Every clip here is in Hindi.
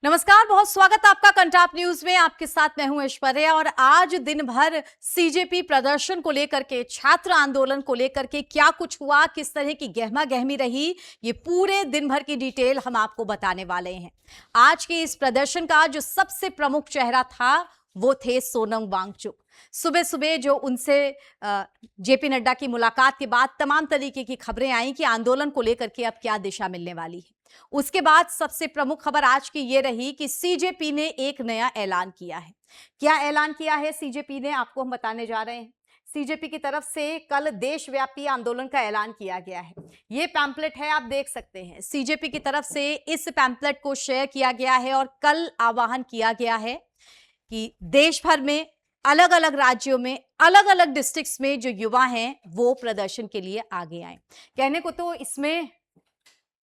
नमस्कार, बहुत स्वागत आपका कंटाप न्यूज में। आपके साथ मैं हूं ऐश्वर्या। और आज दिन भर सीजेपी प्रदर्शन को लेकर के, छात्र आंदोलन को लेकर के क्या कुछ हुआ, किस तरह की गहमा गहमी रही, ये पूरे दिन भर की डिटेल हम आपको बताने वाले हैं। आज के इस प्रदर्शन का जो सबसे प्रमुख चेहरा था वो थे सोनम वांगचुक। सुबह सुबह जो उनसे जेपी नड्डा की मुलाकात के बाद तमाम तरीके की खबरें आई कि आंदोलन को लेकर के अब क्या दिशा मिलने वाली है। उसके बाद सबसे प्रमुख खबर आज की ये रही कि सीजेपी ने एक नया ऐलान किया है। क्या ऐलान किया है सीजेपी ने, आपको हम बताने जा रहे हैं। सीजेपी की तरफ से कल देशव्यापी आंदोलन का ऐलान किया गया है। ये पैम्पलेट है, आप देख सकते हैं। सीजेपी की तरफ से इस पैम्पलेट को शेयर किया गया है और कल आह्वान किया गया है कि देश भर में अलग अलग राज्यों में अलग अलग डिस्ट्रिक्ट्स में जो युवा हैं वो प्रदर्शन के लिए आगे आए। कहने को तो इसमें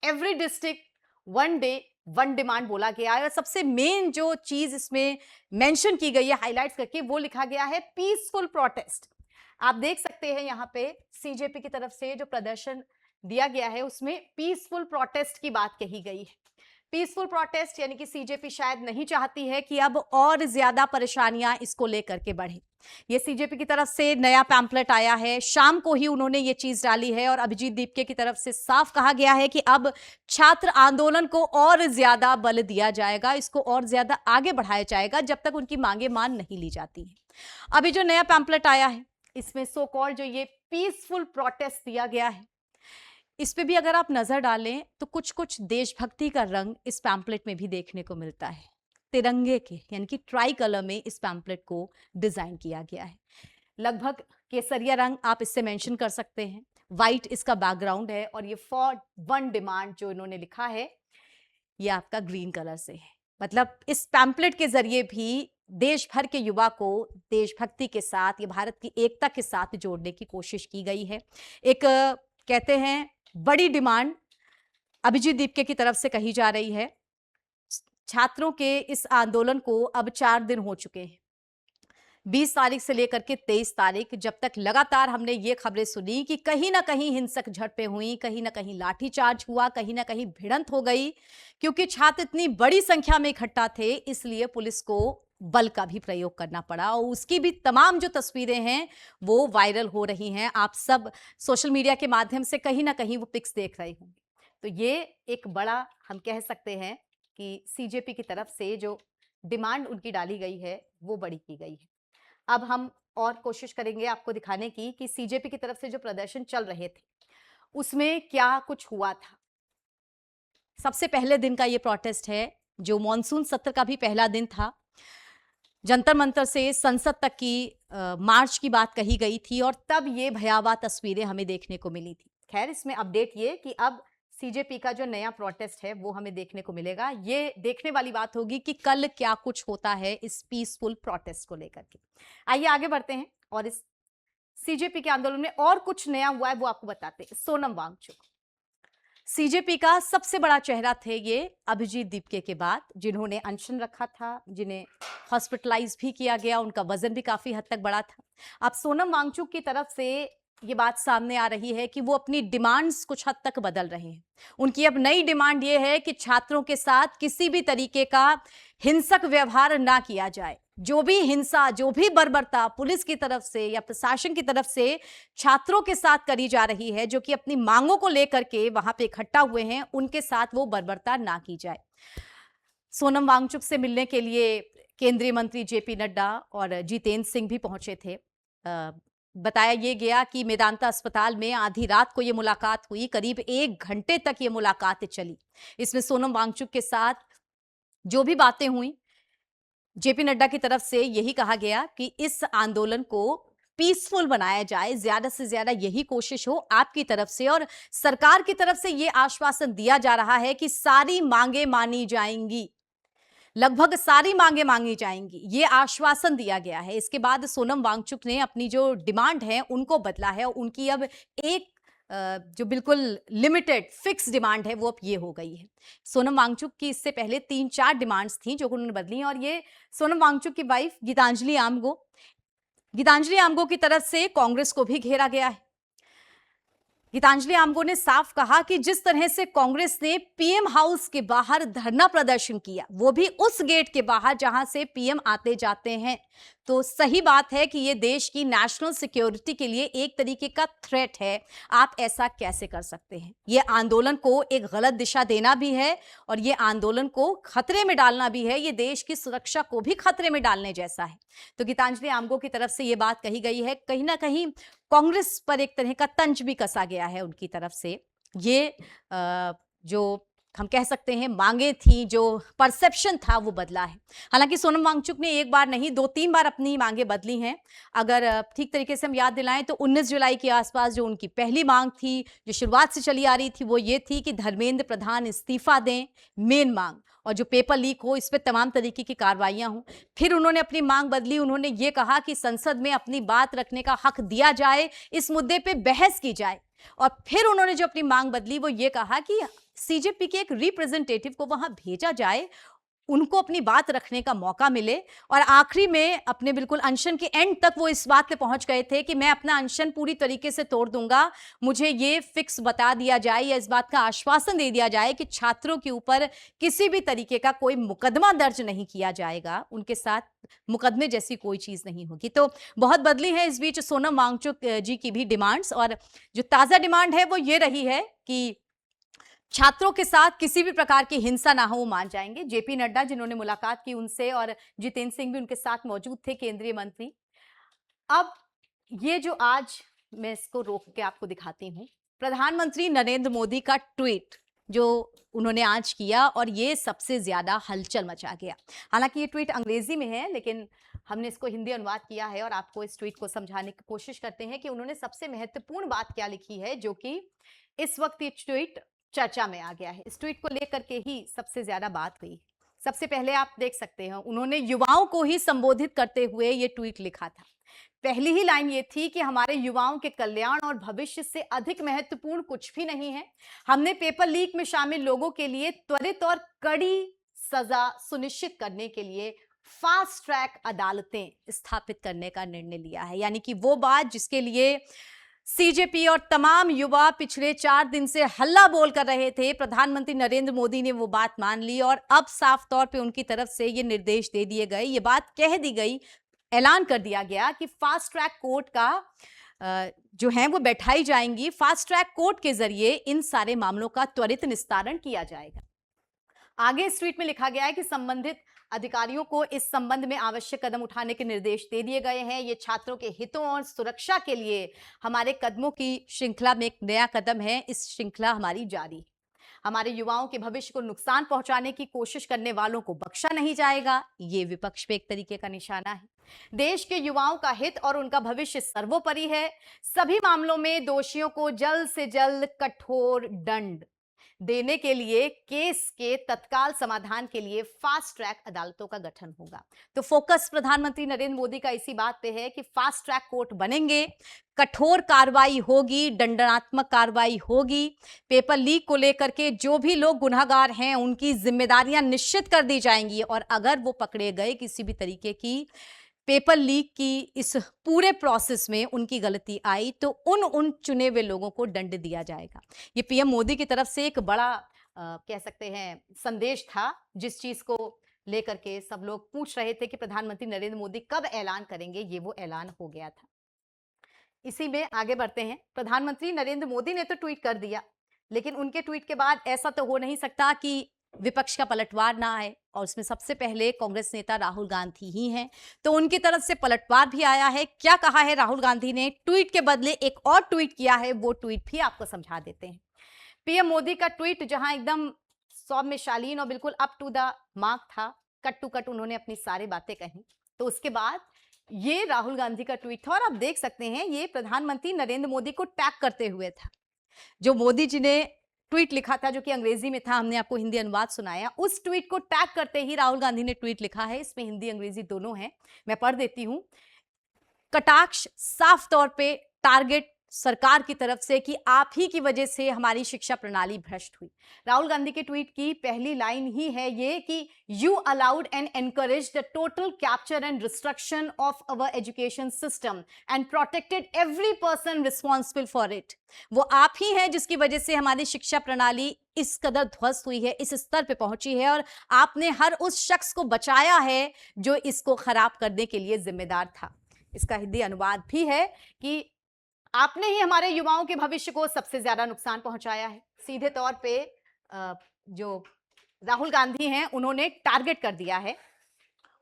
every district one day one demand बोला गया है और सबसे मेन जो चीज इसमें मेंशन की गई है हाईलाइट करके, वो लिखा गया है पीसफुल प्रोटेस्ट। आप देख सकते हैं यहाँ पे सीजेपी की तरफ से जो प्रदर्शन दिया गया है उसमें पीसफुल प्रोटेस्ट की बात कही गई है। पीसफुल प्रोटेस्ट यानी कि सीजेपी शायद नहीं चाहती है कि अब और ज्यादा परेशानियां इसको लेकर के बढ़े। ये सीजेपी की तरफ से नया पैम्पलेट आया है, शाम को ही उन्होंने ये चीज डाली है और अभिजीत दीपके की तरफ से साफ कहा गया है कि अब छात्र आंदोलन को और ज्यादा बल दिया जाएगा, इसको और ज्यादा आगे बढ़ाया जाएगा जब तक उनकी मांगे मान नहीं ली जाती है। अभी जो नया पैम्पलेट आया है इसमें सो कॉल्ड जो ये पीसफुल प्रोटेस्ट दिया गया है, इस पे भी अगर आप नजर डालें तो कुछ कुछ देशभक्ति का रंग इस पैम्पलेट में भी देखने को मिलता है। तिरंगे के यानी कि ट्राई कलर में इस पैम्पलेट को डिजाइन किया गया है। लगभग केसरिया रंग आप इससे मेंशन कर सकते हैं। वाइट इसका बैकग्राउंड है और ये फॉर वन डिमांड जो इन्होंने लिखा है ये आपका ग्रीन कलर से है। मतलब इस पैम्पलेट के जरिए भी देश भर के युवा को देशभक्ति के साथ, ये भारत की एकता के साथ जोड़ने की कोशिश की गई है। एक कहते हैं बड़ी डिमांड अभिजीत दीपके की तरफ से कही जा रही है। छात्रों के इस आंदोलन को अब 4 दिन हो चुके हैं, 20 तारीख से लेकर के 23 तारीख, जब तक लगातार हमने ये खबरें सुनी कि कहीं ना कहीं हिंसक झड़पें हुई, कहीं ना कहीं लाठीचार्ज हुआ, कहीं ना कहीं भिड़ंत हो गई। क्योंकि छात्र इतनी बड़ी संख्या में इकट्ठा थे इसलिए पुलिस को बल का भी प्रयोग करना पड़ा और उसकी भी तमाम जो तस्वीरें हैं वो वायरल हो रही हैं। आप सब सोशल मीडिया के माध्यम से कहीं ना कहीं वो पिक्स देख रहे होंगे। तो ये एक बड़ा, हम कह सकते हैं कि सीजेपी की तरफ से जो डिमांड उनकी डाली गई है वो बड़ी की गई है। अब हम और कोशिश करेंगे आपको दिखाने की कि सीजेपी की तरफ से जो प्रदर्शन चल रहे थे उसमें क्या कुछ हुआ था। सबसे पहले दिन का ये प्रोटेस्ट है जो मॉनसून सत्र का भी पहला दिन था। जंतर मंतर से संसद तक की मार्च की बात कही गई थी और तब ये भयावह तस्वीरें हमें देखने को मिली थी। खैर, इसमें अपडेट ये कि अब सीजेपी का जो नया प्रोटेस्ट है वो हमें देखने को मिलेगा। ये देखने वाली बात होगी कि कल क्या कुछ होता है इस पीसफुल प्रोटेस्ट को लेकर के। आइए आगे बढ़ते हैं और इस सीजेपी के आंदोलन में और कुछ नया हुआ है वो आपको बताते हैं। सोनम वांगचुक सीजेपी का सबसे बड़ा चेहरा थे ये अभिजीत दीपके के बाद, जिन्होंने अनशन रखा था, जिन्हें हॉस्पिटलाइज भी किया गया, उनका वजन भी काफी हद तक बढ़ा था। अब सोनम वांगचुक की तरफ से ये बात सामने आ रही है कि वो अपनी डिमांड्स कुछ हद तक बदल रहे हैं। उनकी अब नई डिमांड ये है कि छात्रों के साथ किसी भी तरीके का हिंसक व्यवहार ना किया जाए। जो भी हिंसा, जो भी बर्बरता पुलिस की तरफ से या प्रशासन की तरफ से छात्रों के साथ करी जा रही है, जो कि अपनी मांगों को लेकर के वहां पे इकट्ठा हुए हैं, उनके साथ वो बर्बरता ना की जाए। सोनम वांगचुक से मिलने के लिए केंद्रीय मंत्री जेपी नड्डा और जितेंद्र सिंह भी पहुंचे थे। बताया ये गया कि मेदांता अस्पताल में आधी रात को ये मुलाकात हुई, करीब 1 घंटे तक ये मुलाकात चली। इसमें सोनम वांगचुक के साथ जो भी बातें हुई, जेपी नड्डा की तरफ से यही कहा गया कि इस आंदोलन को पीसफुल बनाया जाए, ज्यादा से ज्यादा यही कोशिश हो आपकी तरफ से। और सरकार की तरफ से यह आश्वासन दिया जा रहा है कि सारी मांगे मानी जाएंगी, लगभग सारी मांगे मांगी जाएंगी, ये आश्वासन दिया गया है। इसके बाद सोनम वांगचुक ने अपनी जो डिमांड है उनको बदला है। उनकी अब एक जो बिल्कुल लिमिटेड फिक्स डिमांड है वो अब ये हो गई है। सोनम वांगचुक की इससे पहले 3-4 डिमांड्स थी जो उन्होंने बदली और ये सोनम वांगचुक की वाइफ गीतांजलि आमगो की तरफ से कांग्रेस को भी घेरा गया है। गीतांजलि आमगो ने साफ कहा कि जिस तरह से कांग्रेस ने पीएम हाउस के बाहर धरना प्रदर्शन किया, वो भी उस गेट के बाहर जहां से पीएम आते जाते हैं, तो सही बात है कि ये देश की नेशनल सिक्योरिटी के लिए एक तरीके का थ्रेट है। आप ऐसा कैसे कर सकते हैं? ये आंदोलन को एक गलत दिशा देना भी है और ये आंदोलन को खतरे में डालना भी है। ये देश की सुरक्षा को भी खतरे में डालने जैसा है। तो गीतांजलि आमगो की तरफ से ये बात कही गई है। कहीं ना कहीं कांग्रेस पर एक तरह का तंज भी कसा गया है उनकी तरफ से। ये जो हम कह सकते हैं मांगे थी, जो परसेप्शन था वो बदला है। हालांकि सोनम वांगचुक ने एक बार नहीं 2-3 बार अपनी मांगे बदली हैं। अगर ठीक तरीके से हम याद दिलाएं तो 19 जुलाई के आसपास जो उनकी पहली मांग थी, जो शुरुआत से चली आ रही थी, वो ये थी कि धर्मेंद्र प्रधान इस्तीफा दें, मेन मांग, और जो पेपर लीक हो इस पर तमाम तरीके की कार्रवाइयां हों। फिर उन्होंने अपनी मांग बदली। उन्होंने ये कहा कि संसद में अपनी बात रखने का हक दिया जाए, इस मुद्दे पे बहस की जाए। और फिर उन्होंने जो अपनी मांग बदली वो ये कहा कि सीजेपी के एक रिप्रेजेंटेटिव को वहां भेजा जाए, उनको अपनी बात रखने का मौका मिले। और आखिरी में अपने बिल्कुल अनशन के एंड तक वो इस बात पे पहुंच गए थे कि मैं अपना अनशन पूरी तरीके से तोड़ दूंगा, मुझे ये फिक्स बता दिया जाए या इस बात का आश्वासन दे दिया जाए कि छात्रों के ऊपर किसी भी तरीके का कोई मुकदमा दर्ज नहीं किया जाएगा, उनके साथ मुकदमे जैसी कोई चीज नहीं होगी। तो बहुत बदली है इस बीच सोनम वांगचुक जी की भी डिमांड्स, और जो ताजा डिमांड है वो ये रही है कि छात्रों के साथ किसी भी प्रकार की हिंसा ना हो, वो मान जाएंगे। जेपी नड्डा जिन्होंने मुलाकात की उनसे, और जितेंद्र सिंह भी उनके साथ मौजूद थे, केंद्रीय मंत्री। अब ये जो आज मैं इसको रोक के आपको दिखाती हूं, प्रधानमंत्री नरेंद्र मोदी का ट्वीट जो उन्होंने आज किया, और ये सबसे ज्यादा हलचल मचा गया। हालांकि ये ट्वीट अंग्रेजी में है, लेकिन हमने इसको हिंदी अनुवाद किया है और आपको इस ट्वीट को समझाने की कोशिश करते हैं कि उन्होंने सबसे महत्वपूर्ण बात क्या लिखी है, जो कि इस वक्त ये ट्वीट चर्चा में आ गया है। इस ट्वीट को लेकर के ही सबसे ज्यादा बात हुई। सबसे पहले आप देख सकते हैं, उन्होंने युवाओं को ही संबोधित करते हुए ये ट्वीट लिखा था। पहली ही लाइन ये थी कि हमारे युवाओं के कल्याण और भविष्य से अधिक महत्वपूर्ण कुछ भी नहीं है। हमने पेपर लीक में शामिल लोगों के लिए त्वरित और कड़ी सजा सुनिश्चित करने के लिए फास्ट ट्रैक अदालतें स्थापित करने का निर्णय लिया है। यानी कि वो बात जिसके लिए सीजेपी और तमाम युवा पिछले 4 दिन से हल्ला बोल कर रहे थे, प्रधानमंत्री नरेंद्र मोदी ने वो बात मान ली और अब साफ तौर पे उनकी तरफ से ये निर्देश दे दिए गए, ये बात कह दी गई, ऐलान कर दिया गया कि फास्ट ट्रैक कोर्ट का जो है वो बैठाई जाएंगी। फास्ट ट्रैक कोर्ट के जरिए इन सारे मामलों का त्वरित निस्तारण किया जाएगा। आगे इस ट्वीट में लिखा गया है कि संबंधित अधिकारियों को इस संबंध में आवश्यक कदम उठाने के निर्देश दे दिए गए हैं। ये छात्रों के हितों और सुरक्षा के लिए हमारे कदमों की श्रृंखला में एक नया कदम है। इस श्रृंखला हमारी जारी है। हमारे युवाओं के भविष्य को नुकसान पहुंचाने की कोशिश करने वालों को बख्शा नहीं जाएगा। ये विपक्ष पे एक तरीके का निशाना है। देश के युवाओं का हित और उनका भविष्य सर्वोपरि है। सभी मामलों में दोषियों को जल्द से जल्द कठोर दंड देने के लिए केस के तत्काल समाधान के लिए फास्ट ट्रैक अदालतों का गठन होगा। तो फोकस प्रधानमंत्री नरेंद्र मोदी का इसी बात पे है कि फास्ट ट्रैक कोर्ट बनेंगे, कठोर कार्रवाई होगी, दंडात्मक कार्रवाई होगी। पेपर लीक को लेकर के जो भी लोग गुनहगार हैं उनकी जिम्मेदारियां निश्चित कर दी जाएंगी, और अगर वो पकड़े गए किसी भी तरीके की पेपर लीक की इस पूरे प्रोसेस में उनकी गलती आई, तो उन चुने हुए लोगों को दंड दिया जाएगा। ये पीएम मोदी की तरफ से एक बड़ा कह सकते हैं संदेश था, जिस चीज को लेकर के सब लोग पूछ रहे थे कि प्रधानमंत्री नरेंद्र मोदी कब ऐलान करेंगे, ये वो ऐलान हो गया था। इसी में आगे बढ़ते हैं। प्रधानमंत्री नरेंद्र मोदी ने तो ट्वीट कर दिया, लेकिन उनके ट्वीट के बाद ऐसा तो हो नहीं सकता कि विपक्ष का पलटवार ना आए, और उसमें सबसे पहले कांग्रेस नेता राहुल गांधी ही हैं। तो उनकी तरफ से पलटवार भी आया है। क्या कहा है राहुल गांधी ने? ट्वीट के बदले एक और ट्वीट किया है, वो ट्वीट भी आपको समझा देते हैं। पीएम मोदी का ट्वीट जहां एकदम सौम्य शालीन और बिल्कुल अप टू द मार्क था, कट टू कट उन्होंने अपनी सारी बातें कही, तो उसके बाद ये राहुल गांधी का ट्वीट था, और आप देख सकते हैं ये प्रधानमंत्री नरेंद्र मोदी को टैग करते हुए था। जो मोदी जी ने ट्वीट लिखा था, जो कि अंग्रेजी में था, हमने आपको हिंदी अनुवाद सुनाया, उस ट्वीट को टैग करते ही राहुल गांधी ने ट्वीट लिखा है। इसमें हिंदी अंग्रेजी दोनों हैं, मैं पढ़ देती हूं। कटाक्ष साफ तौर पे टारगेट सरकार की तरफ से कि आप ही की वजह से हमारी शिक्षा प्रणाली भ्रष्ट हुई। राहुल गांधी के ट्वीट की पहली लाइन ही है ये कि you allowed and encourage the total capture and destruction of our education system and protected every person responsible for it. वो आप ही हैं जिसकी वजह से हमारी शिक्षा प्रणाली इस कदर ध्वस्त हुई है, इस स्तर पे पहुंची है, और आपने हर उस शख्स को बचाया है जो इसको खराब करने के लिए जिम्मेदार था। इसका हिंदी अनुवाद भी है कि आपने ही हमारे युवाओं के भविष्य को सबसे ज्यादा नुकसान पहुंचाया है। सीधे तौर पे जो राहुल गांधी हैं उन्होंने टारगेट कर दिया है,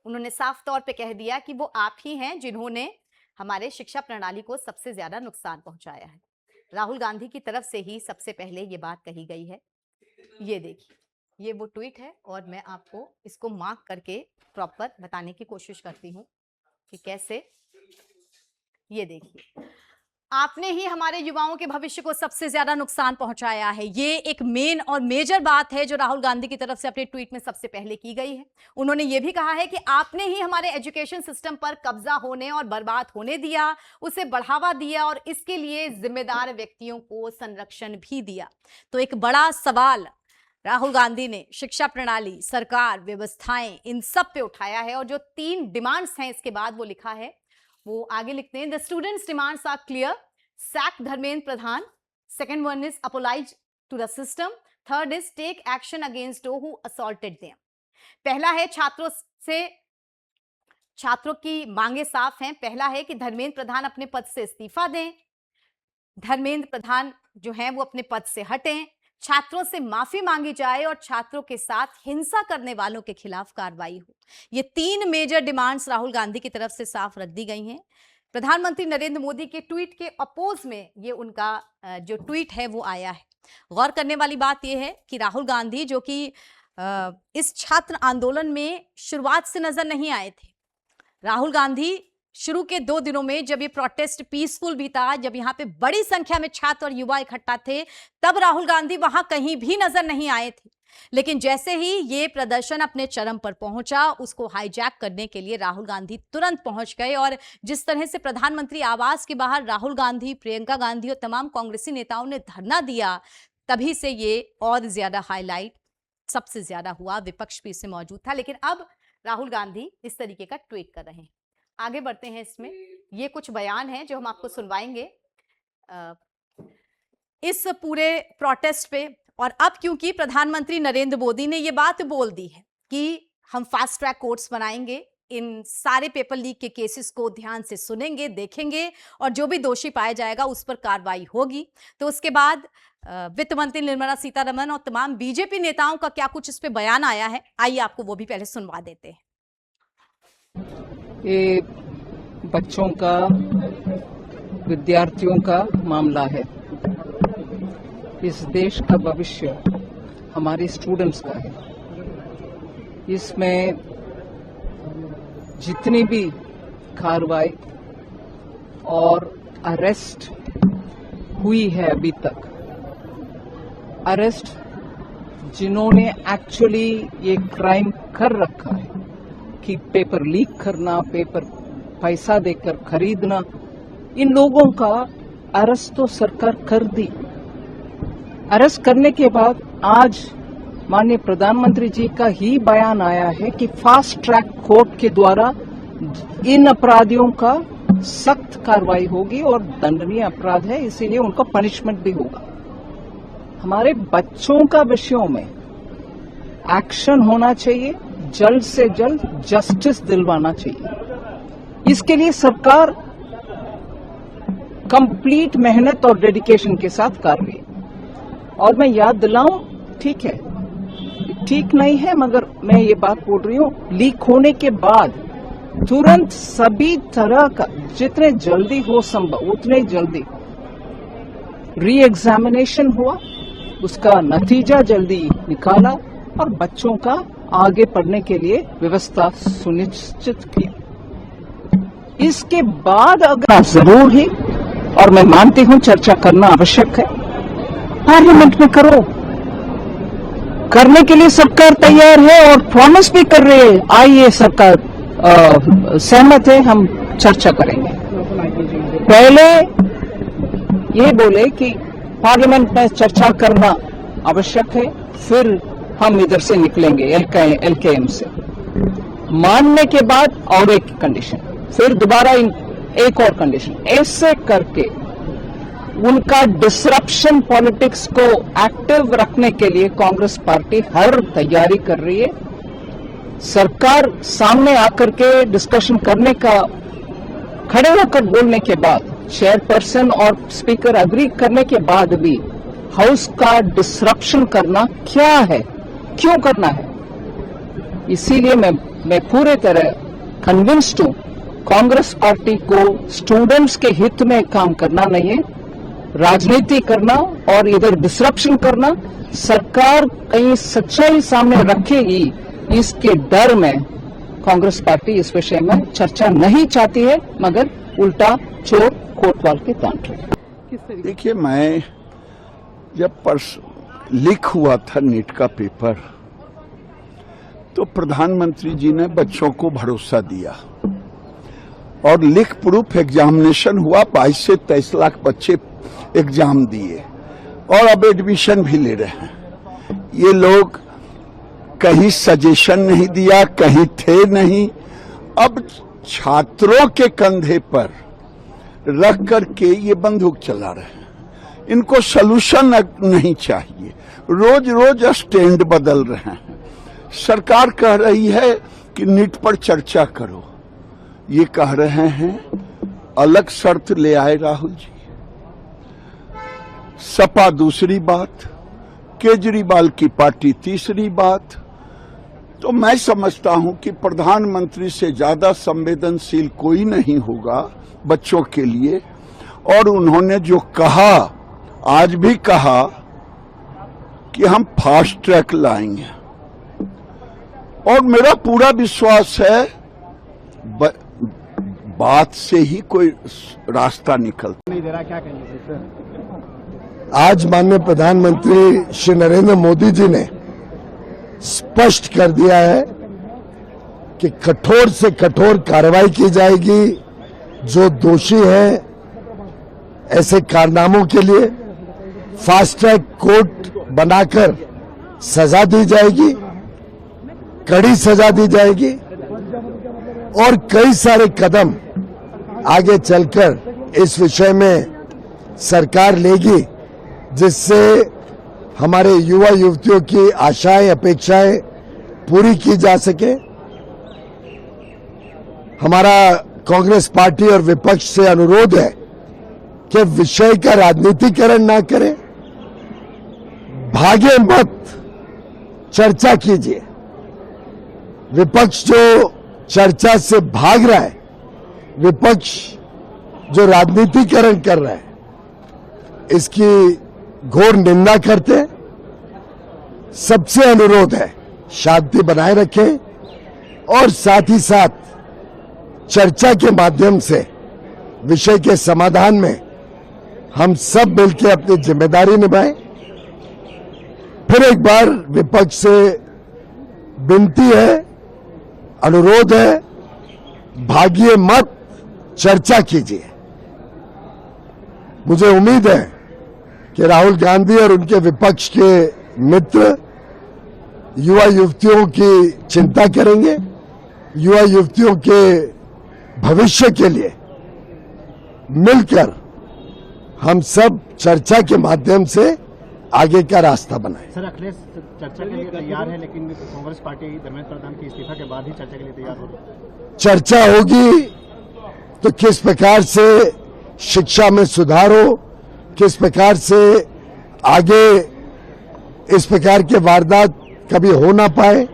उन्होंने साफ तौर पे कह दिया कि वो आप ही हैं जिन्होंने हमारे शिक्षा प्रणाली को सबसे ज्यादा नुकसान पहुंचाया है। राहुल गांधी की तरफ से ही सबसे पहले ये बात कही गई है। ये देखिए, ये वो ट्वीट है और मैं आपको इसको मार्क करके प्रॉपर बताने की कोशिश करती हूँ कि कैसे। ये देखिए, आपने ही हमारे युवाओं के भविष्य को सबसे ज्यादा नुकसान पहुंचाया है। ये एक मेन और मेजर बात है जो राहुल गांधी की तरफ से अपने ट्वीट में सबसे पहले की गई है। उन्होंने ये भी कहा है कि आपने ही हमारे एजुकेशन सिस्टम पर कब्जा होने और बर्बाद होने दिया, उसे बढ़ावा दिया और इसके लिए जिम्मेदार व्यक्तियों को संरक्षण भी दिया। तो एक बड़ा सवाल राहुल गांधी ने शिक्षा प्रणाली, सरकार, व्यवस्थाएं, इन सब पे उठाया है। और जो 3 डिमांड्स हैं इसके बाद वो लिखा है, वो आगे लिखते हैं, the students demands are clear, sack Dharmendra Pradhan, second one is apologise to the system, third is take action against those who assaulted them. पहला है छात्रों की मांगे साफ हैं। पहला है कि धर्मेंद्र प्रधान अपने पद से इस्तीफा दें, धर्मेंद्र प्रधान जो हैं वो अपने पद से हटें, छात्रों से माफी मांगी जाए और छात्रों के साथ हिंसा करने वालों के खिलाफ कार्रवाई हो। ये 3 मेजर डिमांड्स राहुल गांधी की तरफ से साफ रख दी गई हैं। प्रधानमंत्री नरेंद्र मोदी के ट्वीट के अपोज में ये उनका जो ट्वीट है वो आया है। गौर करने वाली बात यह है कि राहुल गांधी जो कि इस छात्र आंदोलन में शुरुआत से नजर नहीं आए थे। राहुल गांधी शुरू के 2 दिनों में जब ये प्रोटेस्ट पीसफुल भी था, जब यहाँ पे बड़ी संख्या में छात्र और युवा इकट्ठा थे, तब राहुल गांधी वहां कहीं भी नजर नहीं आए थे। लेकिन जैसे ही ये प्रदर्शन अपने चरम पर पहुंचा, उसको हाईजैक करने के लिए राहुल गांधी तुरंत पहुंच गए। और जिस तरह से प्रधानमंत्री आवास के बाहर राहुल गांधी, प्रियंका गांधी और तमाम कांग्रेसी नेताओं ने धरना दिया, तभी से ये और ज्यादा हाईलाइट सबसे ज्यादा हुआ। विपक्ष भी इससे मौजूद था। लेकिन अब राहुल गांधी इस तरीके का ट्वीट कर रहे हैं। आगे बढ़ते हैं। इसमें ये कुछ बयान हैं जो हम आपको सुनवाएंगे इस पूरे प्रोटेस्ट पे। और अब क्योंकि प्रधानमंत्री नरेंद्र मोदी ने ये बात बोल दी है कि हम फास्ट ट्रैक कोर्ट्स बनाएंगे, इन सारे पेपर लीक के केसेस को ध्यान से सुनेंगे, देखेंगे और जो भी दोषी पाया जाएगा उस पर कार्रवाई होगी। तो उसके बाद वित्त मंत्री निर्मला सीतारमण और तमाम बीजेपी नेताओं का क्या कुछ इस पे बयान आया है, आइए आपको वो भी पहले सुनवा देते हैं। ये बच्चों का, विद्यार्थियों का मामला है। इस देश का भविष्य हमारे स्टूडेंट्स का है। इसमें जितनी भी कार्रवाई और अरेस्ट हुई है अभी तक, अरेस्ट जिन्होंने एक्चुअली ये क्राइम कर रखा है कि पेपर लीक करना, पेपर पैसा देकर खरीदना, इन लोगों का अरेस्ट तो सरकार कर दी। अरेस्ट करने के बाद आज माननीय प्रधानमंत्री जी का ही बयान आया है कि फास्ट ट्रैक कोर्ट के द्वारा इन अपराधियों का सख्त कार्रवाई होगी और दंडनीय अपराध है, इसीलिए उनका पनिशमेंट भी होगा। हमारे बच्चों का विषयों में एक्शन होना चाहिए, जल्द से जल्द जस्टिस दिलवाना चाहिए। इसके लिए सरकार कंप्लीट मेहनत और डेडिकेशन के साथ कर रही है। और मैं याद दिलाऊं, ठीक है, ठीक नहीं है, मगर मैं ये बात बोल रही हूं, लीक होने के बाद तुरंत सभी तरह का जितने जल्दी हो संभव उतने जल्दी री एग्जामिनेशन हुआ, उसका नतीजा जल्दी निकाला और बच्चों का आगे पढ़ने के लिए व्यवस्था सुनिश्चित की। इसके बाद अगर जरूर ही, और मैं मानती हूं चर्चा करना आवश्यक है, पार्लियामेंट में करो। करने के लिए सरकार तैयार है और प्रॉमिस भी कर रही है। आइए, सरकार सहमत है, हम चर्चा करेंगे। पहले ये बोले कि पार्लियामेंट में चर्चा करना आवश्यक है, फिर हम इधर से निकलेंगे एलकेएम से। मानने के बाद और एक कंडीशन, फिर दोबारा एक और कंडीशन, ऐसे करके उनका डिसरप्शन पॉलिटिक्स को एक्टिव रखने के लिए कांग्रेस पार्टी हर तैयारी कर रही है। सरकार सामने आकर के डिस्कशन करने का, खड़े होकर बोलने के बाद, चेयरपर्सन और स्पीकर एग्री करने के बाद भी हाउस का डिसरप्शन करना क्या है, क्यों करना है? इसीलिए मैं पूरे तरह कन्विंस्ड हूं, कांग्रेस पार्टी को स्टूडेंट्स के हित में काम करना नहीं है, राजनीति करना और इधर डिसरप्शन करना। सरकार कहीं सच्चाई सामने रखेगी, इसके डर में कांग्रेस पार्टी इस विषय में चर्चा नहीं चाहती है, मगर उल्टा चोर कोतवाल के दांत रहे। देखिए, मैं जब लीक हुआ था नीट का पेपर, तो प्रधानमंत्री जी ने बच्चों को भरोसा दिया और लीक प्रूफ एग्जामिनेशन हुआ। 22 से 23 लाख बच्चे एग्जाम दिए और अब एडमिशन भी ले रहे हैं। ये लोग कहीं सजेशन नहीं दिया, कहीं थे नहीं, अब छात्रों के कंधे पर रख करके ये बंदूक चला रहे हैं। इनको सलूशन नहीं चाहिए, रोज रोज स्टैंड बदल रहे हैं। सरकार कह रही है कि नीट पर चर्चा करो, ये कह रहे हैं अलग शर्त ले आए राहुल जी। सपा दूसरी बात, केजरीवाल की पार्टी तीसरी बात। तो मैं समझता हूं कि प्रधानमंत्री से ज्यादा संवेदनशील कोई नहीं होगा बच्चों के लिए। और उन्होंने जो कहा, आज भी कहा कि हम फास्ट ट्रैक लाएंगे, और मेरा पूरा विश्वास है बात से ही कोई रास्ता निकलता नहीं दे रहा। क्या कहेंगे सर? आज माननीय प्रधानमंत्री श्री नरेंद्र मोदी जी ने स्पष्ट कर दिया है कि कठोर से कठोर कार्रवाई की जाएगी। जो दोषी हैं ऐसे कारनामों के लिए फास्ट ट्रैक कोर्ट बनाकर सजा दी जाएगी, कड़ी सजा दी जाएगी, और कई सारे कदम आगे चलकर इस विषय में सरकार लेगी, जिससे हमारे युवा युवतियों की आशाएं, अपेक्षाएं पूरी की जा सके। हमारा कांग्रेस पार्टी और विपक्ष से अनुरोध है कि विषय का राजनीतिकरण ना करें, भागे मत, चर्चा कीजिए। विपक्ष जो चर्चा से भाग रहा है, विपक्ष जो राजनीतिकरण कर रहा है, इसकी घोर निंदा करते हैं। सबसे अनुरोध है शांति बनाए रखें और साथ ही साथ चर्चा के माध्यम से विषय के समाधान में हम सब मिलकर अपनी जिम्मेदारी निभाएं। फिर एक बार विपक्ष से विनती है, अनुरोध है, भागिए मत, चर्चा कीजिए। मुझे उम्मीद है कि राहुल गांधी और उनके विपक्ष के मित्र युवा युवतियों की चिंता करेंगे, युवा युवतियों के भविष्य के लिए मिलकर हम सब चर्चा के माध्यम से आगे का रास्ता बनाएं। सर, अखिलेश चर्चा के लिए तैयार है, लेकिन कांग्रेस पार्टी धर्मेंद्र प्रधान के इस्तीफा के बाद ही चर्चा के लिए तैयार हो रही है। चर्चा होगी तो किस प्रकार से शिक्षा में सुधार हो, किस प्रकार से आगे इस प्रकार के वारदात कभी हो ना पाए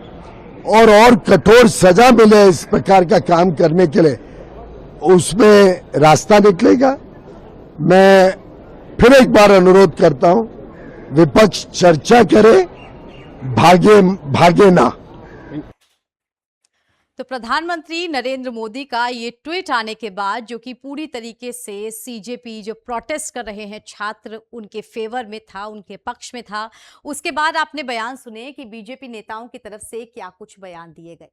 और कठोर सजा मिले इस प्रकार का काम करने के लिए, उसमें रास्ता निकलेगा। मैं फिर एक बार अनुरोध करता हूं, विपक्ष चर्चा करे, भागे ना। तो प्रधानमंत्री नरेंद्र मोदी का ये ट्वीट आने के बाद, जो कि पूरी तरीके से सीजेपी जो प्रोटेस्ट कर रहे हैं छात्र, उनके फेवर में था, उनके पक्ष में था, उसके बाद आपने बयान सुने कि बीजेपी नेताओं की तरफ से क्या कुछ बयान दिए गए।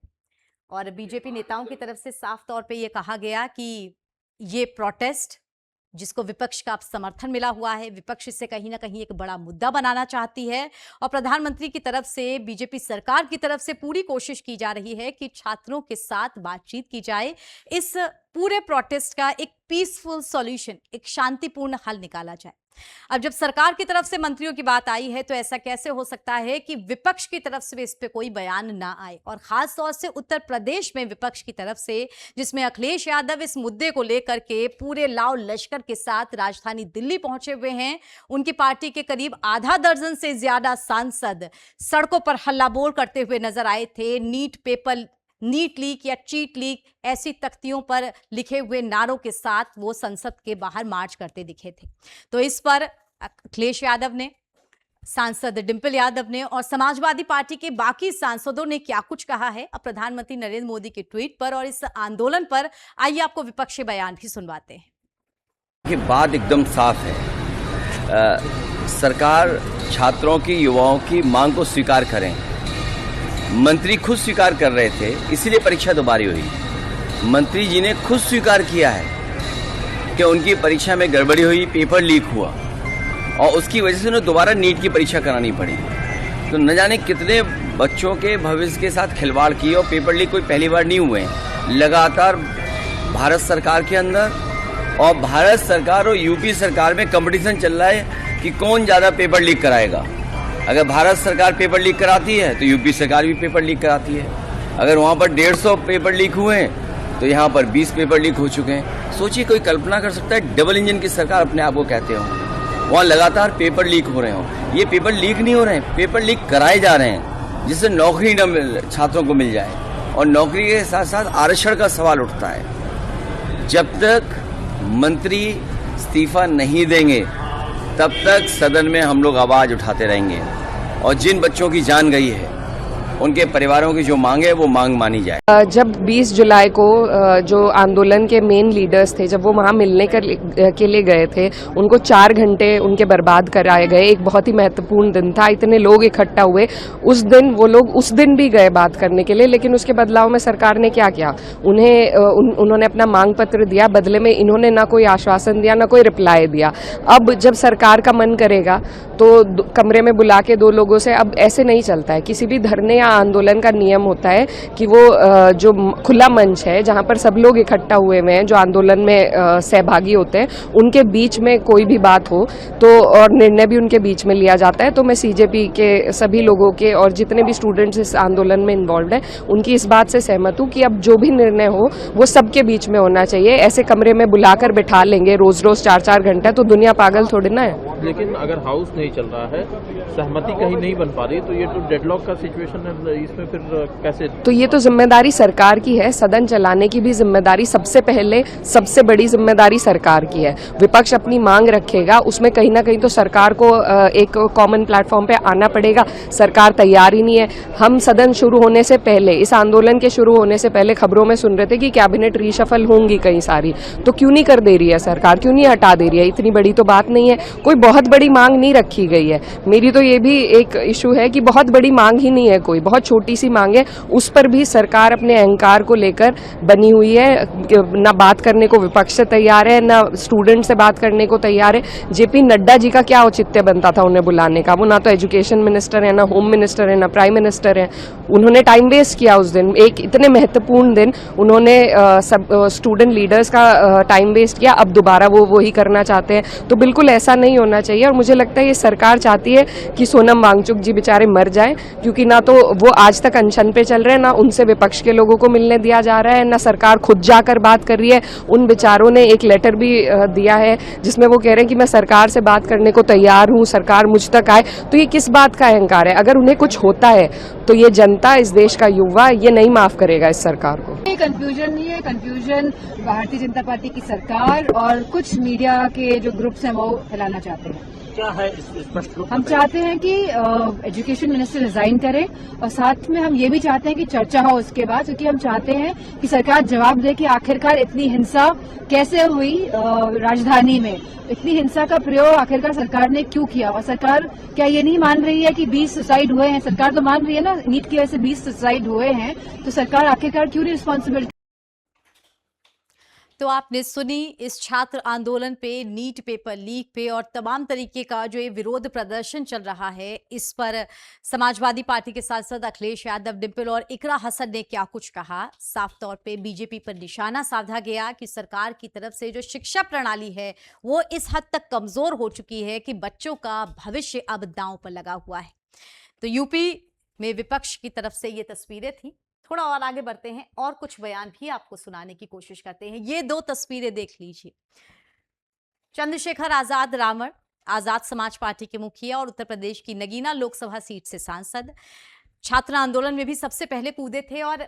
और बीजेपी नेताओं की तरफ से साफ तौर पे ये कहा गया कि ये प्रोटेस्ट जिसको विपक्ष का अब समर्थन मिला हुआ है। विपक्ष इसे कहीं ना कहीं एक बड़ा मुद्दा बनाना चाहती है और प्रधानमंत्री की तरफ से, बीजेपी सरकार की तरफ से पूरी कोशिश की जा रही है कि छात्रों के साथ बातचीत की जाए, इस पूरे प्रोटेस्ट का एक पीसफुल सॉल्यूशन, एक शांतिपूर्ण हल निकाला जाए। अब जब सरकार की तरफ से मंत्रियों की बात आई है तो ऐसा कैसे हो सकता है कि विपक्ष की तरफ से इस पे कोई बयान ना आए, और खास तौर से उत्तर प्रदेश में विपक्ष की तरफ से, जिसमें अखिलेश यादव इस मुद्दे को लेकर के पूरे लाव लश्कर के साथ राजधानी दिल्ली पहुंचे हुए हैं। उनकी पार्टी के करीब आधा दर्जन से ज्यादा सांसद सड़कों पर हल्ला बोल करते हुए नजर आए थे। नीट लीक या चीट लीक ऐसी तख्तियों पर लिखे हुए नारों के साथ वो संसद के बाहर मार्च करते दिखे थे। तो इस पर अखिलेश यादव ने, सांसद डिंपल यादव ने और समाजवादी पार्टी के बाकी सांसदों ने क्या कुछ कहा है अब प्रधानमंत्री नरेंद्र मोदी के ट्वीट पर और इस आंदोलन पर, आइए आपको विपक्षी बयान भी सुनवाते हैं। ये बात एकदम साफ है, सरकार छात्रों की, युवाओं की मांग को स्वीकार करें। मंत्री खुद स्वीकार कर रहे थे, इसीलिए परीक्षा दोबारा हुई। मंत्री जी ने खुद स्वीकार किया है कि उनकी परीक्षा में गड़बड़ी हुई, पेपर लीक हुआ और उसकी वजह से उन्हें दोबारा नीट की परीक्षा करानी पड़ी। तो न जाने कितने बच्चों के भविष्य के साथ खिलवाड़ किए और पेपर लीक कोई पहली बार नहीं हुए। लगातार भारत सरकार के अंदर और भारत सरकार और यूपी सरकार में कंपटीशन चल रहा है कि कौन ज़्यादा पेपर लीक कराएगा। अगर भारत सरकार पेपर लीक कराती है तो यूपी सरकार भी पेपर लीक कराती है। अगर वहाँ पर 150 पेपर लीक हुए हैं तो यहाँ पर 20 पेपर लीक हो चुके हैं। सोचिए, कोई कल्पना कर सकता है डबल इंजन की सरकार अपने आप को कहते हो, वहाँ लगातार पेपर लीक हो रहे हो। ये पेपर लीक नहीं हो रहे हैं, पेपर लीक कराए जा रहे हैं जिससे नौकरी न छात्रों को मिल जाए। और नौकरी के साथ साथ आरक्षण का सवाल उठता है। जब तक मंत्री इस्तीफा नहीं देंगे तब तक सदन में हम लोग आवाज उठाते रहेंगे और जिन बच्चों की जान गई है उनके परिवारों की जो मांग है वो मांग मानी जाए। जब 20 जुलाई को जो आंदोलन के मेन लीडर्स थे, जब वो वहाँ मिलने के लिए गए थे, उनको 4 घंटे उनके बर्बाद कराए गए। एक बहुत ही महत्वपूर्ण दिन था, इतने लोग इकट्ठा हुए उस दिन। वो लोग उस दिन भी गए बात करने के लिए, लेकिन उसके बदलाव में सरकार ने क्या किया, उन्होंने अपना मांग पत्र दिया, बदले में इन्होंने ना कोई आश्वासन दिया ना कोई रिप्लाई दिया। अब जब सरकार का मन करेगा तो कमरे में बुला के 2 लोगों से, अब ऐसे नहीं चलता है। किसी भी धरने आंदोलन का नियम होता है कि वो जो खुला मंच है जहां पर सब लोग इकट्ठा हुए हुए हैं, जो आंदोलन में सहभागी होते हैं, उनके बीच में कोई भी बात हो तो और निर्णय भी उनके बीच में लिया जाता है। तो मैं सीजेपी के सभी लोगों के और जितने भी स्टूडेंट्स इस आंदोलन में इन्वॉल्व हैं उनकी इस बात से सहमत हूँ कि अब जो भी निर्णय हो वो सबके बीच में होना चाहिए। ऐसे कमरे में बुलाकर बिठा लेंगे रोज 4-4 घंटा, तो दुनिया पागल थोड़ी ना है। लेकिन अगर हाउस नहीं चल रहा है, सहमति कहीं नहीं बन पा रही, तो ये तो डेडलॉक का सिचुएशन है, इसमें फिर कैसे? तो ये तो जिम्मेदारी सरकार की है, सदन चलाने की भी जिम्मेदारी सबसे पहले, सबसे बड़ी जिम्मेदारी सरकार की है। विपक्ष अपनी मांग रखेगा, उसमें कहीं ना कहीं तो सरकार को एक कॉमन प्लेटफॉर्म पे आना पड़ेगा। सरकार तैयार ही नहीं है। हम सदन शुरू होने से पहले, इस आंदोलन के शुरू होने से पहले खबरों में सुन रहे थे कि कैबिनेट रीशफल होंगी कई सारी, तो क्यों नहीं कर दे रही है सरकार, क्यों नहीं हटा दे रही है? इतनी बड़ी तो बात नहीं है, कोई बहुत बड़ी मांग नहीं रखी गई है। मेरी तो ये भी एक इशू है कि बहुत बड़ी मांग ही नहीं है, कोई बहुत छोटी सी मांग है, उस पर भी सरकार अपने अहंकार को लेकर बनी हुई है। ना बात करने को विपक्ष से तैयार है, ना स्टूडेंट से बात करने को तैयार है। जेपी नड्डा जी का क्या औचित्य बनता था उन्हें बुलाने का? वो ना तो एजुकेशन मिनिस्टर है, ना होम मिनिस्टर है, ना प्राइम मिनिस्टर है। उन्होंने टाइम वेस्ट किया उस दिन, एक इतने महत्वपूर्ण दिन उन्होंने सब स्टूडेंट लीडर्स का टाइम वेस्ट किया। अब दोबारा वो वही करना चाहते हैं, तो बिल्कुल ऐसा नहीं होना चाहिए। और मुझे लगता है ये सरकार चाहती है कि सोनम वांगचुक जी बेचारे मर जाएं, क्योंकि ना तो वो आज तक अनशन पे चल रहे हैं, ना उनसे विपक्ष के लोगों को मिलने दिया जा रहा है, ना सरकार खुद जाकर बात कर रही है। उन बेचारों ने एक लेटर भी दिया है जिसमें वो कह रहे हैं कि मैं सरकार से बात करने को तैयार हूं, सरकार मुझ तक आए। तो ये किस बात का अहंकार है? अगर उन्हें कुछ होता है तो ये जनता, इस देश का युवा ये नहीं माफ करेगा इस सरकार को। कंफ्यूजन नहीं है, कंफ्यूजन भारतीय जनता पार्टी की सरकार और कुछ मीडिया के जो ग्रुप्स हैं वो फैलाना चाहते हैं। क्या है स्पष्ट रूप? हम चाहते हैं कि एजुकेशन मिनिस्टर रिजाइन करें और साथ में हम ये भी चाहते हैं कि चर्चा हो उसके बाद, क्योंकि हम चाहते हैं कि सरकार जवाब दे कि आखिरकार इतनी हिंसा कैसे हुई राजधानी में, इतनी हिंसा का प्रयोग आखिरकार सरकार ने क्यों किया। और सरकार क्या ये नहीं मान रही है कि 20 सुसाइड हुए हैं? सरकार तो मान रही है ना, नीट की वजह से 20 सुसाइड हुए हैं, तो सरकार आखिरकार क्यों नहीं रिस्पॉन्सिबिलिटी तो आपने सुनी इस छात्र आंदोलन पे, नीट पेपर लीक पे और तमाम तरीके का जो ये विरोध प्रदर्शन चल रहा है, इस पर समाजवादी पार्टी के सांसद अखिलेश यादव, डिम्पल और इकरा हसन ने क्या कुछ कहा। साफ तौर पे बीजेपी पर निशाना साधा गया कि सरकार की तरफ से जो शिक्षा प्रणाली है वो इस हद तक कमजोर हो चुकी है कि बच्चों का भविष्य अब दांव पर लगा हुआ है। तो यूपी में विपक्ष की तरफ से ये तस्वीरें थी। थोड़ा और आगे बढ़ते हैं और कुछ बयान भी आपको सुनाने की कोशिश करते हैं। ये दो तस्वीरें देख लीजिए। चंद्रशेखर आजाद रावण, आजाद समाज पार्टी के मुखिया और उत्तर प्रदेश की नगीना लोकसभा सीट से सांसद, छात्र आंदोलन में भी सबसे पहले कूदे थे और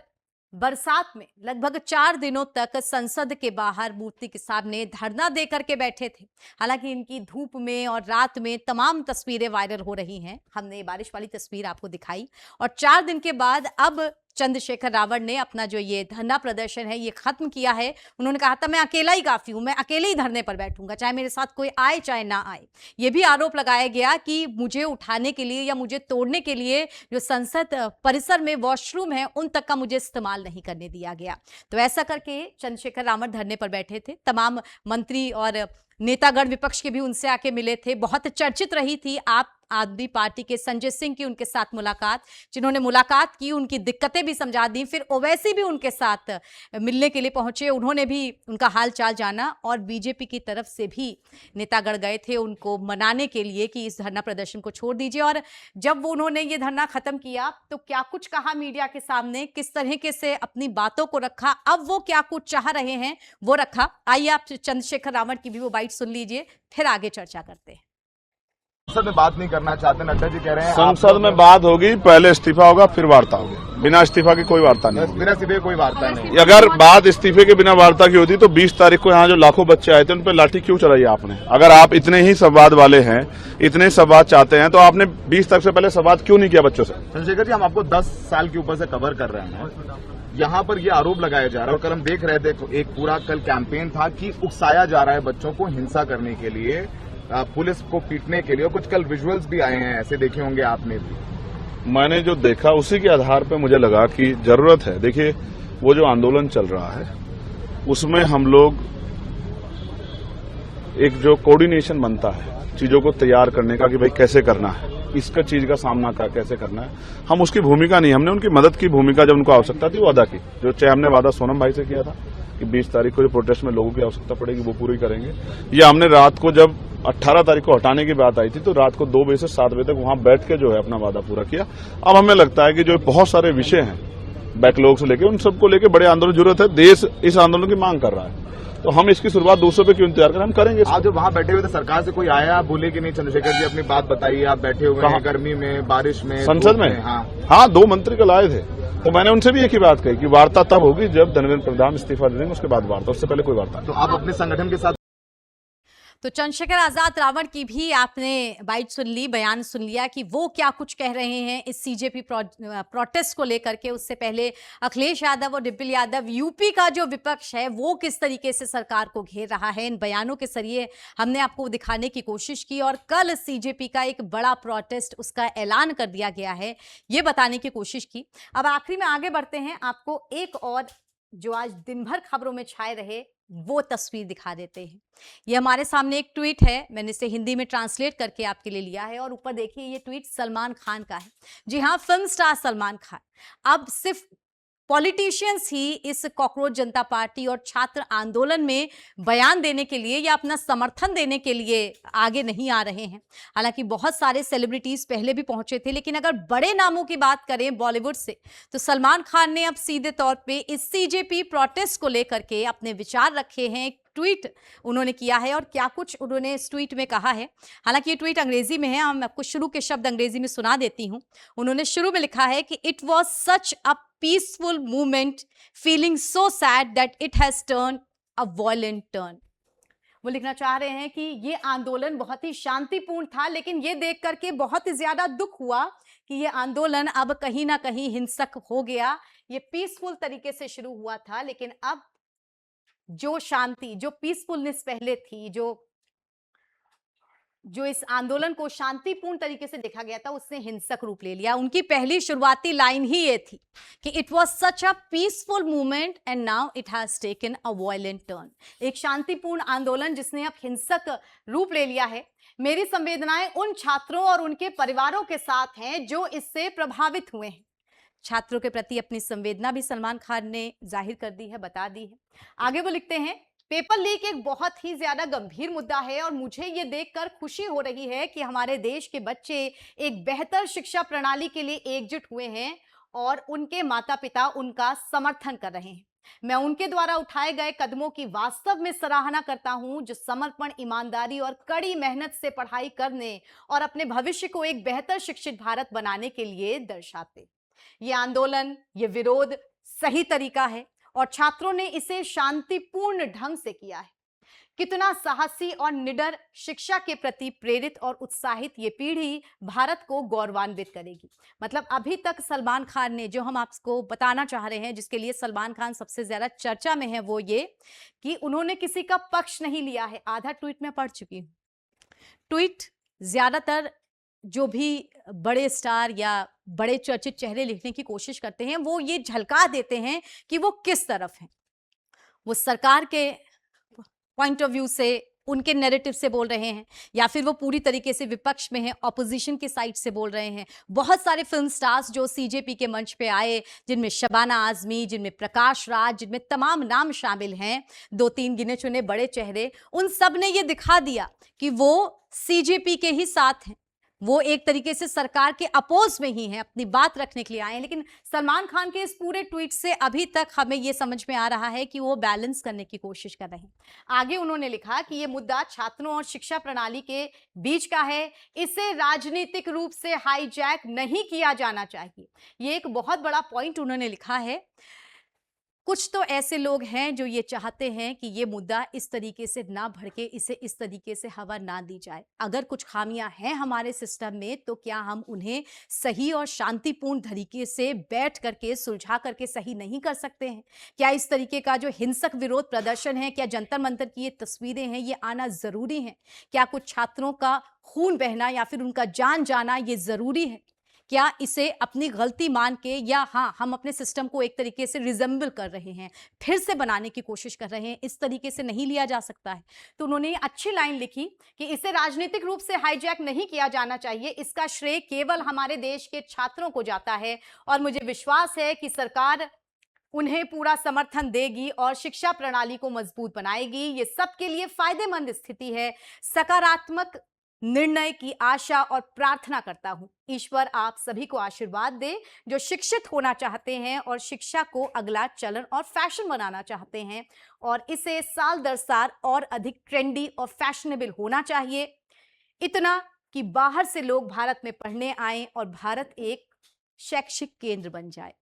बरसात में लगभग 4 दिनों तक संसद के बाहर मूर्ति के सामने धरना दे करके बैठे थे। हालांकि इनकी धूप में और रात में तमाम तस्वीरें वायरल हो रही हैं। हमने बारिश वाली तस्वीर आपको दिखाई और 4 दिन के बाद अब चंद्रशेखर रावण ने अपना जो ये धरना प्रदर्शन है ये खत्म किया है। उन्होंने कहा था मैं अकेला ही काफी हूं, मैं अकेले ही धरने पर बैठूंगा, चाहे मेरे साथ कोई आए चाहे ना आए। ये भी आरोप लगाया गया कि मुझे उठाने के लिए या मुझे तोड़ने के लिए जो संसद परिसर में वॉशरूम है उन तक का मुझे इस्तेमाल नहीं करने दिया गया। तो ऐसा करके चंद्रशेखर रावण धरने पर बैठे थे। तमाम मंत्री और नेतागण विपक्ष के भी उनसे आके मिले थे। बहुत चर्चित रही थी आप आदमी पार्टी के संजय सिंह की उनके साथ मुलाकात, जिन्होंने मुलाकात की, उनकी दिक्कतें भी समझा दी। फिर ओवैसी भी उनके साथ मिलने के लिए पहुंचे, उन्होंने भी उनका हाल चाल जाना और बीजेपी की तरफ से भी नेतागण गए थे उनको मनाने के लिए कि इस धरना प्रदर्शन को छोड़ दीजिए। और जब वो उन्होंने ये धरना खत्म किया तो क्या कुछ कहा मीडिया के सामने, किस तरीके से अपनी बातों को रखा, अब वो क्या कुछ चाह रहे हैं वो रखा। आइए आप चंद्रशेखर रावण की भी वो बाइट सुन लीजिए, फिर आगे चर्चा करते हैं। संसद में बात नहीं करना चाहते, नड्डा जी कह रहे हैं संसद में बात होगी, पहले इस्तीफा होगा फिर वार्ता होगी। बिना इस्तीफा की कोई वार्ता नहीं होगी। बिना इस्तीफे कोई वार्ता नहीं। अगर बात इस्तीफे के बिना वार्ता की होती तो 20 तारीख को यहाँ जो लाखों बच्चे आए थे उन पर लाठी क्यों चलाई आपने? अगर आप इतने ही संवाद वाले हैं, इतने संवाद चाहते हैं तो आपने 20 तारीख से पहले संवाद क्यों नहीं किया बच्चों से? चंद्रशेखर जी, हम आपको 10 साल के ऊपर से कवर कर रहे हैं। यहाँ पर ये आरोप लगाया जा रहा है और कल हम देख रहे थे एक पूरा कल कैंपेन था कि उकसाया जा रहा है बच्चों को हिंसा करने के लिए, पुलिस को पीटने के लिए। और कुछ कल विजुअल्स भी आए हैं, ऐसे देखे होंगे आपने भी। मैंने जो देखा उसी के आधार पर मुझे लगा कि जरूरत है। देखिए, वो जो आंदोलन चल रहा है उसमें हम लोग एक जो कोऑर्डिनेशन बनता है चीजों को तैयार करने का कि भाई कैसे करना है, इसका चीज का सामना कैसे करना है, हम उसकी भूमिका नहीं, हमने उनकी मदद की भूमिका जब उनको आवश्यकता थी वो अदा की। जो चाहे हमने वादा सोनम भाई से किया था कि 20 तारीख को जो प्रोटेस्ट में लोगों की आवश्यकता पड़ेगी वो पूरी करेंगे। या हमने रात को जब 18 तारीख को हटाने की बात आई थी तो रात को 2 बजे से 7 बजे तक वहां बैठ के जो है अपना वादा पूरा किया। अब हमें लगता है कि जो बहुत सारे विषय हैं बैकलॉग से लेके उन सबको लेके बड़े आंदोलन की जरूरत है। देश इस आंदोलन की मांग कर रहा है तो हम इसकी शुरुआत दूसरों पे क्यों इंतजार करें, हम करेंगे। आप जब वहां बैठे हुए थे सरकार से कोई आया, बोले कि नहीं चंद्रशेखर जी अपनी बात बताइए, आप बैठे हुए हैं गर्मी में, बारिश में, संसद में? हाँ, 2 मंत्री कल आए थे तो मैंने उनसे भी एक ही बात कही कि वार्ता तब होगी जब धर्मेंद्र प्रधान इस्तीफा दे देंगे, उसके बाद वार्ता, उससे पहले कोई वार्ता। तो आप अपने संगठन के साथ। तो चंद्रशेखर आजाद रावण की भी आपने बाइट सुन ली, बयान सुन लिया कि वो क्या कुछ कह रहे हैं इस सीजेपी प्रोटेस्ट को लेकर के। उससे पहले अखिलेश यादव और डिम्पल यादव, यूपी का जो विपक्ष है वो किस तरीके से सरकार को घेर रहा है, इन बयानों के जरिए हमने आपको दिखाने की कोशिश की। और कल सीजेपी का एक बड़ा प्रोटेस्ट, उसका ऐलान कर दिया गया है, ये बताने की कोशिश की। अब आखिरी में आगे बढ़ते हैं, आपको एक और जो आज दिन भर खबरों में छाए रहे वो तस्वीर दिखा देते हैं। ये हमारे सामने एक ट्वीट है, मैंने इसे हिंदी में ट्रांसलेट करके आपके लिए लिया है और ऊपर देखिए ये ट्वीट सलमान खान का है। जी हाँ, फिल्म स्टार सलमान खान। अब सिर्फ पॉलिटिशियंस ही इस कॉकरोच जनता पार्टी और छात्र आंदोलन में बयान देने के लिए या अपना समर्थन देने के लिए आगे नहीं आ रहे हैं। हालांकि बहुत सारे सेलिब्रिटीज पहले भी पहुंचे थे, लेकिन अगर बड़े नामों की बात करें बॉलीवुड से तो सलमान खान ने अब सीधे तौर पे इस सीजेपी प्रोटेस्ट को लेकर के अपने विचार रखे हैं। एक ट्वीट उन्होंने किया है और क्या कुछ उन्होंने इस ट्वीट में कहा है। हालांकि ये ट्वीट अंग्रेजी में है, हम आपको शुरू के शब्द अंग्रेजी में सुना देती हूं। उन्होंने शुरू में लिखा है कि it was such a peaceful movement, feeling so sad that it has turn a violent turn. वो लिखना चाह रहे हैं कि ये आंदोलन बहुत ही शांतिपूर्ण था, लेकिन ये देख करके बहुत ही ज्यादा दुख हुआ कि ये आंदोलन अब कहीं ना कहीं हिंसक हो गया। ये पीसफुल तरीके से शुरू हुआ था, लेकिन अब जो शांति, जो पीसफुलनेस पहले थी, जो जो इस आंदोलन को शांतिपूर्ण तरीके से देखा गया था उसने हिंसक रूप ले लिया। उनकी पहली शुरुआती लाइन ही ये थी कि it was such a peaceful movement and now it has taken a violent turn. एक शांतिपूर्ण आंदोलन जिसने अब हिंसक रूप ले लिया है। मेरी संवेदनाएं उन छात्रों और उनके परिवारों के साथ हैं जो इससे प्रभावित हुए हैं। छात्रों के प्रति अपनी संवेदना भी सलमान खान ने जाहिर कर दी है, बता दी है। आगे वो लिखते हैं, पेपर लीक एक बहुत ही ज्यादा गंभीर मुद्दा है और मुझे ये देखकर खुशी हो रही है कि हमारे देश के बच्चे एक बेहतर शिक्षा प्रणाली के लिए एकजुट हुए हैं और उनके माता पिता उनका समर्थन कर रहे हैं। मैं उनके द्वारा उठाए गए कदमों की वास्तव में सराहना करता हूं, जो समर्पण, ईमानदारी और कड़ी मेहनत से पढ़ाई करने और अपने भविष्य को एक बेहतर शिक्षित भारत बनाने के लिए दर्शाते। ये आंदोलन, ये विरोध सही तरीका है और छात्रों ने इसे शांतिपूर्ण ढंग से किया है। कितना साहसी और निडर, शिक्षा के प्रति प्रेरित और उत्साहित ये पीढ़ी भारत को गौरवान्वित करेगी। मतलब अभी तक सलमान खान ने, जो हम आपको बताना चाह रहे हैं, जिसके लिए सलमान खान सबसे ज्यादा चर्चा में है, वो ये कि उन्होंने किसी का पक्ष नहीं लिया है। आधा ट्वीट में पढ़ चुकी हूं। ट्वीट ज्यादातर जो भी बड़े स्टार या बड़े चर्चित चेहरे लिखने की कोशिश करते हैं, वो ये झलका देते हैं कि वो किस तरफ हैं। वो सरकार के पॉइंट ऑफ व्यू से, उनके नैरेटिव से बोल रहे हैं, या फिर वो पूरी तरीके से विपक्ष में हैं, ऑपोजिशन के साइड से बोल रहे हैं। बहुत सारे फिल्म स्टार्स जो सीजेपी के मंच पे आए, जिनमें शबाना आजमी, जिनमें प्रकाश राज, जिनमें तमाम नाम शामिल हैं, 2-3 गिने चुने बड़े चेहरे, उन सब ने ये दिखा दिया कि वो सीजेपी के ही साथ हैं। वो एक तरीके से सरकार के अपोज में ही हैं, अपनी बात रखने के लिए आए हैं। लेकिन सलमान खान के इस पूरे ट्वीट से अभी तक हमें ये समझ में आ रहा है कि वो बैलेंस करने की कोशिश कर रहे हैं। आगे उन्होंने लिखा कि ये मुद्दा छात्रों और शिक्षा प्रणाली के बीच का है, इसे राजनीतिक रूप से हाईजैक नहीं किया जाना चाहिए। ये एक बहुत बड़ा पॉइंट उन्होंने लिखा है। कुछ तो ऐसे लोग हैं जो ये चाहते हैं कि ये मुद्दा इस तरीके से ना भड़के, इसे इस तरीके से हवा ना दी जाए। अगर कुछ खामियां हैं हमारे सिस्टम में, तो क्या हम उन्हें सही और शांतिपूर्ण तरीके से बैठ करके, सुलझा करके सही नहीं कर सकते हैं? क्या इस तरीके का जो हिंसक विरोध प्रदर्शन है, क्या जंतर मंतर की ये तस्वीरें हैं, ये आना जरूरी है? क्या कुछ छात्रों का खून बहना या फिर उनका जान जाना ये जरूरी है? क्या इसे अपनी गलती मान के, या हाँ, हम अपने सिस्टम को एक तरीके से रिजेंबल कर रहे हैं, फिर से बनाने की कोशिश कर रहे हैं? इस तरीके से नहीं लिया जा सकता है। तो उन्होंने अच्छी लाइन लिखी कि इसे राजनीतिक रूप से हाईजैक नहीं किया जाना चाहिए। इसका श्रेय केवल हमारे देश के छात्रों को जाता है और मुझे विश्वास है कि सरकार उन्हें पूरा समर्थन देगी और शिक्षा प्रणाली को मजबूत बनाएगी। ये सबके लिए फायदेमंद स्थिति है। सकारात्मक निर्णय की आशा और प्रार्थना करता हूं। ईश्वर आप सभी को आशीर्वाद दे जो शिक्षित होना चाहते हैं और शिक्षा को अगला चलन और फैशन बनाना चाहते हैं, और इसे साल दर साल और अधिक ट्रेंडी और फैशनेबल होना चाहिए। इतना कि बाहर से लोग भारत में पढ़ने आए और भारत एक शैक्षिक केंद्र बन जाए।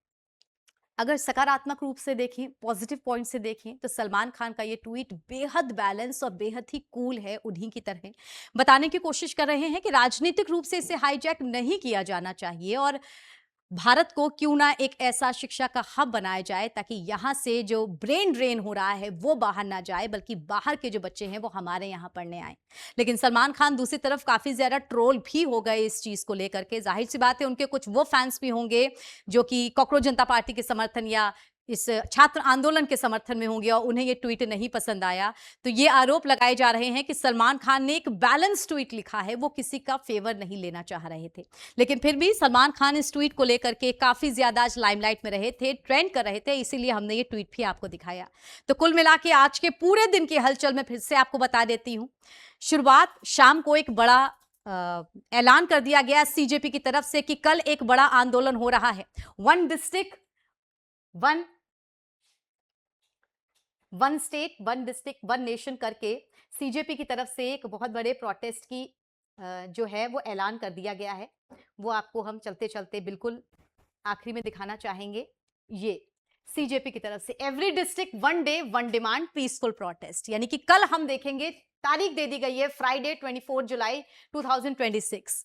अगर सकारात्मक रूप से देखें, पॉजिटिव पॉइंट से देखें, तो सलमान खान का ये ट्वीट बेहद बैलेंस और बेहद ही कूल है। उन्हीं की तरह बताने की कोशिश कर रहे हैं कि राजनीतिक रूप से इसे हाईजैक नहीं किया जाना चाहिए और भारत को क्यों ना एक ऐसा शिक्षा का हब बनाया जाए ताकि यहाँ से जो ब्रेन ड्रेन हो रहा है वो बाहर ना जाए, बल्कि बाहर के जो बच्चे हैं वो हमारे यहाँ पढ़ने आए। लेकिन सलमान खान दूसरी तरफ काफी ज्यादा ट्रोल भी हो गए इस चीज को लेकर के। जाहिर सी बात है उनके कुछ वो फैंस भी होंगे जो कि कॉकरोच जनता पार्टी के समर्थन या इस छात्र आंदोलन के समर्थन में होंगे और उन्हें ये ट्वीट नहीं पसंद आया। तो ये आरोप लगाए जा रहे हैं कि सलमान खान ने एक बैलेंस ट्वीट लिखा है, वो किसी का फेवर नहीं लेना चाह रहे थे। लेकिन फिर भी सलमान खान इस ट्वीट को लेकर के काफी ज्यादा आज लाइमलाइट में रहे थे, ट्रेंड कर रहे थे, इसीलिए हमने ये ट्वीट भी आपको दिखाया। तो कुल मिला के आज के पूरे दिन की हलचल में फिर से आपको बता देती हूँ। शुरुआत शाम को एक बड़ा ऐलान कर दिया गया सीजेपी की तरफ से कि कल एक बड़ा आंदोलन हो रहा है। One district one state one district one nation करके सीजेपी की तरफ से एक बहुत बड़े प्रोटेस्ट की जो है वो ऐलान कर दिया गया है। वो आपको हम चलते चलते बिल्कुल आखिरी में दिखाना चाहेंगे। ये सीजेपी की तरफ से every district one day one demand peaceful protest, यानी कि कल हम देखेंगे, तारीख दे दी गई है फ्राइडे 24 जुलाई 2026।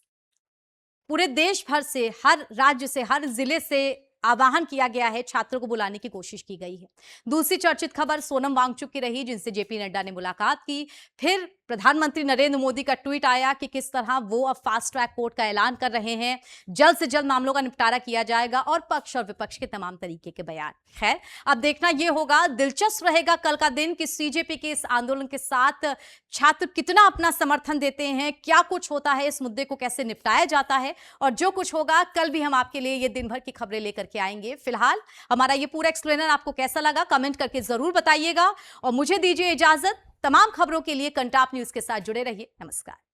पूरे देश भर से, हर राज्य से, हर जिले से आह्वान किया गया है, छात्रों को बुलाने की कोशिश की गई है। दूसरी चर्चित खबर सोनम वांगचुक की रही, जिनसे जेपी नड्डा ने मुलाकात की। फिर प्रधानमंत्री नरेंद्र मोदी का ट्वीट आया कि किस तरह वो अब फास्ट ट्रैक कोर्ट का ऐलान कर रहे हैं, जल्द से जल्द मामलों का निपटारा किया जाएगा, और पक्ष और विपक्ष के तमाम तरीके के बयान। खैर, अब देखना यह होगा, दिलचस्प रहेगा कल का दिन कि सीजेपी के इस आंदोलन के साथ छात्र कितना अपना समर्थन देते हैं, क्या कुछ होता है, इस मुद्दे को कैसे निपटाया जाता है, और जो कुछ होगा कल भी हम आपके लिए ये दिन भर की खबरें लेकर के आएंगे। फिलहाल हमारा ये पूरा एक्सप्लेनर आपको कैसा लगा कमेंट करके जरूर बताइएगा, और मुझे दीजिए इजाजत। तमाम खबरों के लिए कंटाप न्यूज के साथ जुड़े रहिए। नमस्कार।